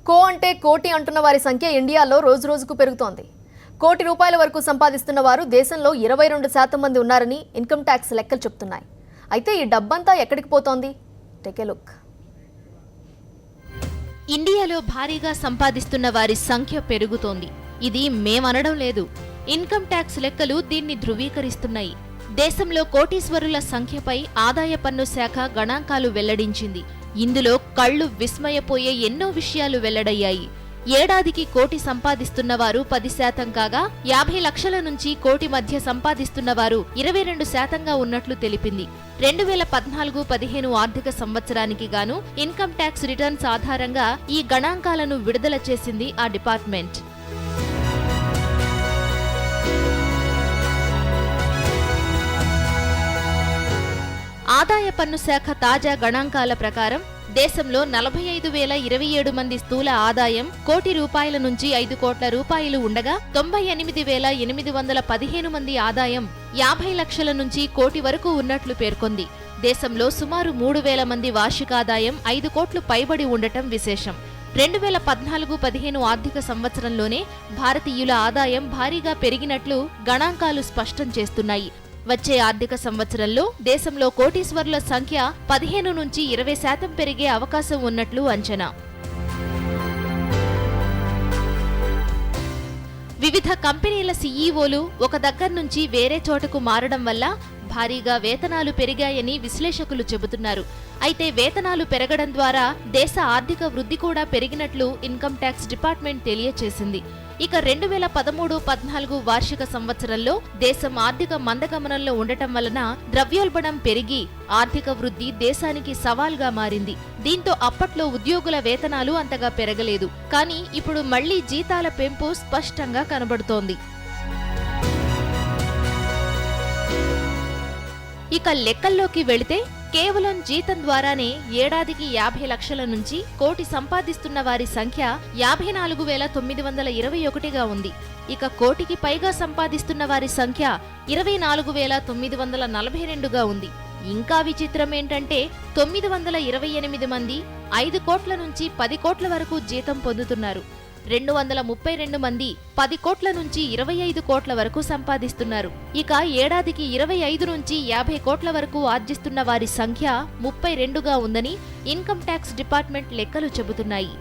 కో అంటే కోటి అంటున్న వారి సంఖ్య ఇండియాలో రోజురోజుకు పెరుగుతోంది. కోటి రూపాయల వరకు సంపాదిస్తున్న వారు దేశంలో 22% మంది ఉన్నారని ఇన్కమ్ ట్యాక్స్ లెక్కలు చెప్తున్నాయి. అయితే ఈ డబ్బంతా ఎక్కడికి పోతోంది? Take a look. ఇండియాలో భారీగా సంపాదిస్తున్న వారి సంఖ్య పెరుగుతోంది. ఇది మేమనడం లేదు, ఇన్కమ్ ట్యాక్స్ లెక్కలు దీన్ని ధృవీకరిస్తున్నాయి. దేశంలో కోటీశ్వరుల సంఖ్యపై ఆదాయ పన్ను శాఖ గణాంకాలు వెల్లడించింది. ఇందులో కళ్లు విస్మయపోయే ఎన్నో విషయాలు వెల్లడయ్యాయి. ఏడాదికి కోటి సంపాదిస్తున్నవారు 10% కాగా 50 లక్షల నుంచి కోటి మధ్య సంపాదిస్తున్నవారు 22%గా ఉన్నట్లు తెలిపింది. 2014-15 ఆర్థిక సంవత్సరానికి గాను ఇన్కమ్ ట్యాక్స్ రిటర్న్స్ ఆధారంగా ఈ గణాంకాలను విడుదల చేసింది ఆ డిపార్ట్మెంట్. ఆదాయ పన్ను శాఖ తాజా గణాంకాల ప్రకారం దేశంలో 45,027 మంది స్థూల ఆదాయం కోటి రూపాయల నుంచి 5 కోట్ల రూపాయలు ఉండగా 98,815 మంది ఆదాయం 50 లక్షల నుంచి కోటి వరకు ఉన్నట్లు పేర్కొంది. దేశంలో సుమారు 3,000 మంది వార్షికాదాయం 5 కోట్లు పైబడి ఉండటం విశేషం. 2014-15 ఆర్థిక సంవత్సరంలోనే భారతీయుల ఆదాయం భారీగా పెరిగినట్లు గణాంకాలు స్పష్టం చేస్తున్నాయి. వచ్చే ఆర్థిక సంవత్సరంలో దేశంలో కోటీశ్వరుల సంఖ్య 15 నుంచి 20% పెరిగే అవకాశం ఉన్నట్లు అంచనా. వివిధ కంపెనీల సీఈఓలు ఒక దగ్గర నుంచి వేరే చోటకు మారడం వల్ల భారీగా వేతనాలు పెరిగాయని విశ్లేషకులు చెబుతున్నారు. అయితే వేతనాలు పెరగడం ద్వారా దేశ ఆర్థిక వృద్ధి కూడా పెరిగినట్లు ఇన్కమ్ ట్యాక్స్ డిపార్ట్మెంట్ తెలియచేసింది. ఇక 2013-14 వార్షిక సంవత్సరంలో దేశం ఆర్థిక మందగమనంలో ఉండటం వలన ద్రవ్యోల్బణం పెరిగి ఆర్థిక వృద్ధి దేశానికి సవాల్గా మారింది. దీంతో అప్పట్లో ఉద్యోగుల వేతనాలు అంతగా పెరగలేదు. కానీ ఇప్పుడు మళ్లీ జీతాల పెంపు స్పష్టంగా కనబడుతోంది. ఇక లెక్కల్లోకి వెళితే కేవలం జీతం ద్వారానే ఏడాదికి 50 లక్షల నుంచి కోటి సంపాదిస్తున్న వారి సంఖ్య 54,921గా ఉంది. ఇక కోటికి పైగా సంపాదిస్తున్న వారి సంఖ్య 24,942గా ఉంది. ఇంకా విచిత్రం ఏంటంటే 928 మంది 5 కోట్ల నుంచి 10 కోట్ల వరకు జీతం పొందుతున్నారు. 232 మంది 10 కోట్ల నుంచి 25 కోట్ల వరకు సంపాదిస్తున్నారు. ఇక ఏడాదికి 25 నుంచి 50 కోట్ల వరకు ఆర్జిస్తున్న వారి సంఖ్య 32గా ఉందని ఇన్కమ్ ట్యాక్స్ డిపార్ట్మెంట్ లెక్కలు చెబుతున్నాయి.